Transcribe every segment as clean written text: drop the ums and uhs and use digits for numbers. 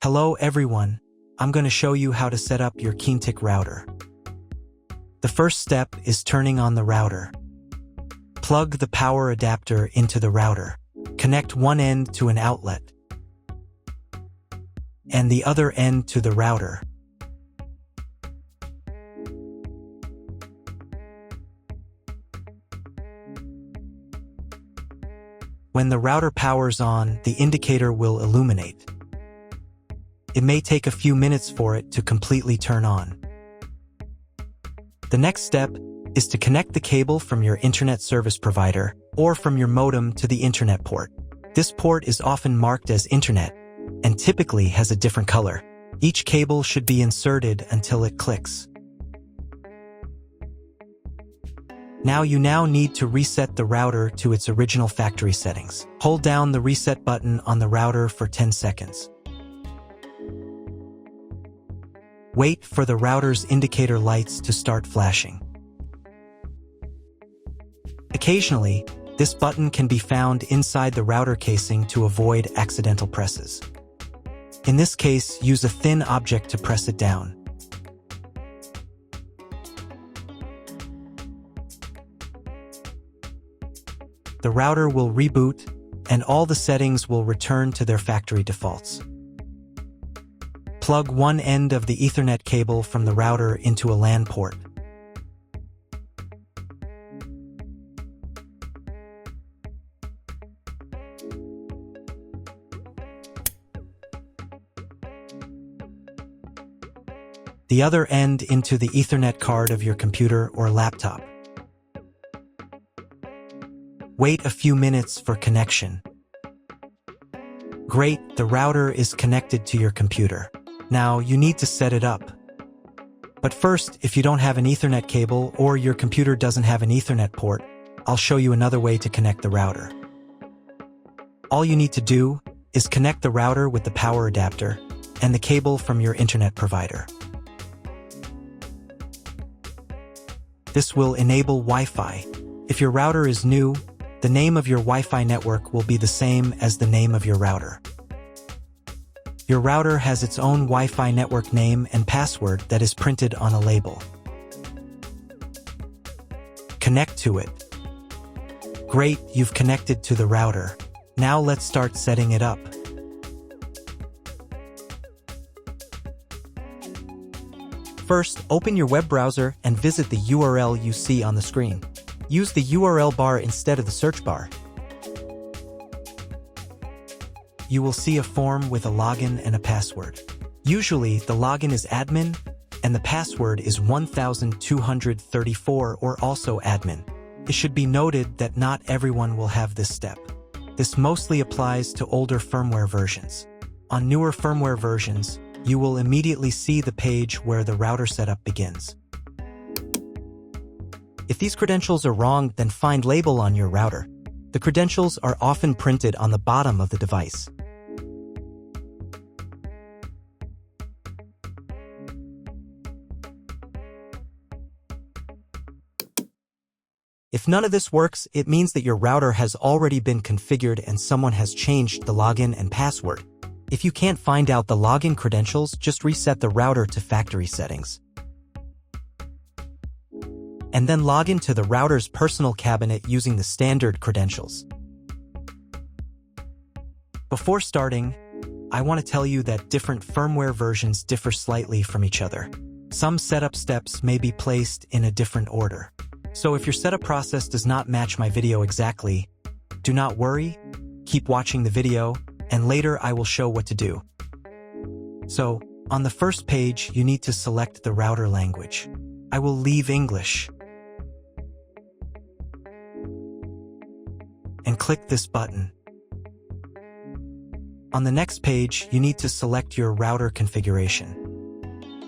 Hello everyone, I'm going to show you how to set up your Keenetic router. The first step is turning on the router. Plug the power adapter into the router. Connect one end to an outlet and the other end to the router. When the router powers on, the indicator will illuminate. It may take a few minutes for it to completely turn on. The next step is to connect the cable from your internet service provider or from your modem to the internet port. This port is often marked as internet and typically has a different color. Each cable should be inserted until it clicks. You now need to reset the router to its original factory settings. Hold down the reset button on the router for 10 seconds. Wait for the router's indicator lights to start flashing. Occasionally, this button can be found inside the router casing to avoid accidental presses. In this case, use a thin object to press it down. The router will reboot, and all the settings will return to their factory defaults. Plug one end of the Ethernet cable from the router into a LAN port. The other end into the Ethernet card of your computer or laptop. Wait a few minutes for connection. Great, the router is connected to your computer. Now you need to set it up. But first, if you don't have an Ethernet cable or your computer doesn't have an Ethernet port, I'll show you another way to connect the router. All you need to do is connect the router with the power adapter and the cable from your internet provider. This will enable Wi-Fi. If your router is new, the name of your Wi-Fi network will be the same as the name of your router. Your router has its own Wi-Fi network name and password that is printed on a label. Connect to it. Great, you've connected to the router. Now let's start setting it up. First, open your web browser and visit the URL you see on the screen. Use the URL bar instead of the search bar. You will see a form with a login and a password. Usually, the login is admin, and the password is 1234 or also admin. It should be noted that not everyone will have this step. This mostly applies to older firmware versions. On newer firmware versions, you will immediately see the page where the router setup begins. If these credentials are wrong, then find label on your router. The credentials are often printed on the bottom of the device. If none of this works, it means that your router has already been configured and someone has changed the login and password. If you can't find out the login credentials, just reset the router to factory settings. And then log into the router's personal cabinet using the standard credentials. Before starting, I want to tell you that different firmware versions differ slightly from each other. Some setup steps may be placed in a different order. So if your setup process does not match my video exactly, do not worry, keep watching the video, and later I will show what to do. So, on the first page, you need to select the router language. I will leave English. And click this button. On the next page, you need to select your router configuration.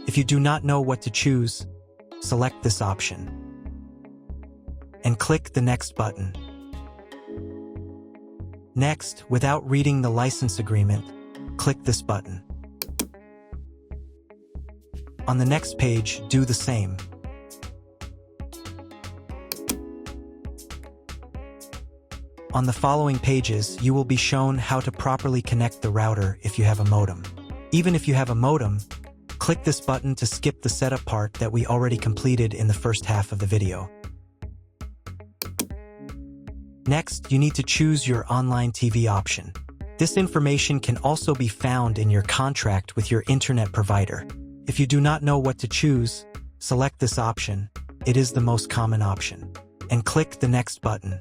If you do not know what to choose, select this option. And click the Next button. Next, without reading the license agreement, click this button. On the next page, do the same. On the following pages, you will be shown how to properly connect the router if you have a modem. Even if you have a modem, click this button to skip the setup part that we already completed in the first half of the video. Next, you need to choose your online TV option. This information can also be found in your contract with your internet provider. If you do not know what to choose, select this option. It is the most common option. And click the next button.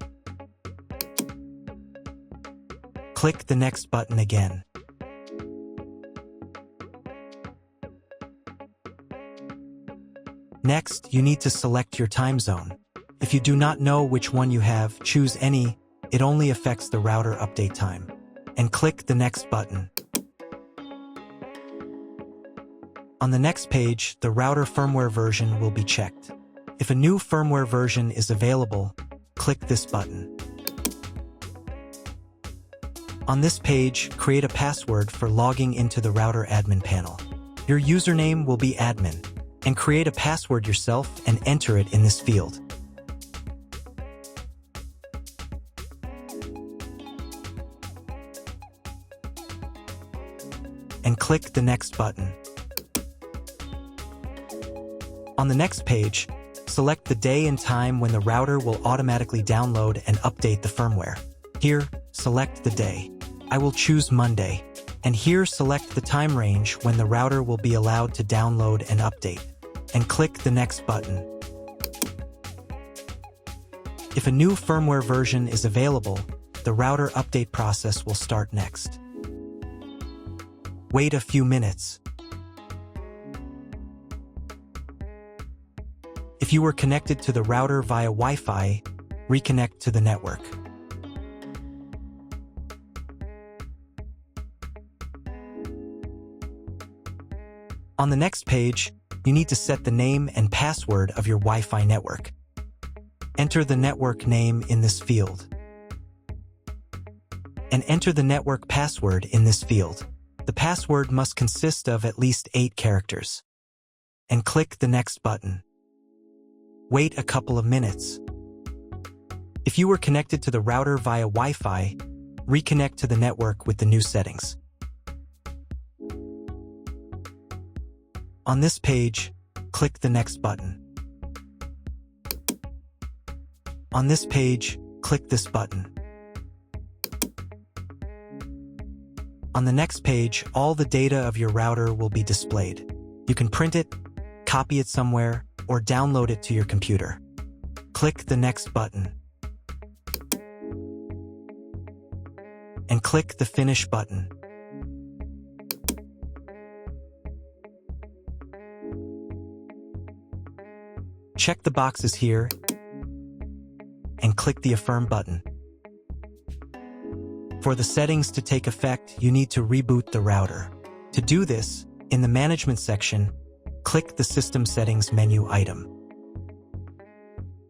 Click the next button again. Next, you need to select your time zone. If you do not know which one you have, choose any. It only affects the router update time. And click the next button. On the next page, the router firmware version will be checked. If a new firmware version is available, click this button. On this page, create a password for logging into the router admin panel. Your username will be admin, and create a password yourself and enter it in this field. And click the next button. On the next page, select the day and time when the router will automatically download and update the firmware. Here, select the day. I will choose Monday. And here, select the time range when the router will be allowed to download and update. And click the next button. If a new firmware version is available, the router update process will start next. Wait a few minutes. If you were connected to the router via Wi-Fi, reconnect to the network. On the next page, you need to set the name and password of your Wi-Fi network. Enter the network name in this field. And enter the network password in this field. The password must consist of at least 8 characters. And click the next button. Wait a couple of minutes. If you were connected to the router via Wi-Fi, reconnect to the network with the new settings. On this page, click the next button. On this page, click this button. On the next page, all the data of your router will be displayed. You can print it, copy it somewhere, or download it to your computer. Click the next button. And click the Finish button. Check the boxes here and click the Affirm button. For the settings to take effect, you need to reboot the router. To do this, in the Management section, click the System Settings menu item.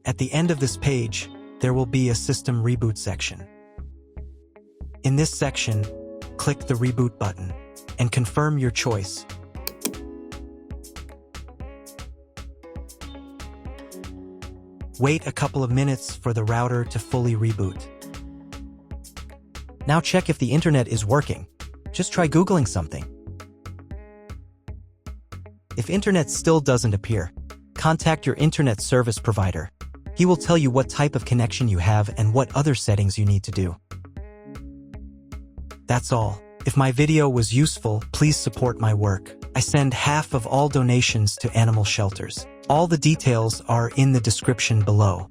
At the end of this page, there will be a System Reboot section. In this section, click the Reboot button and confirm your choice. Wait a couple of minutes for the router to fully reboot. Now check if the internet is working. Just try Googling something. If internet still doesn't appear, contact your internet service provider. He will tell you what type of connection you have and what other settings you need to do. That's all. If my video was useful, please support my work. I send half of all donations to animal shelters. All the details are in the description below.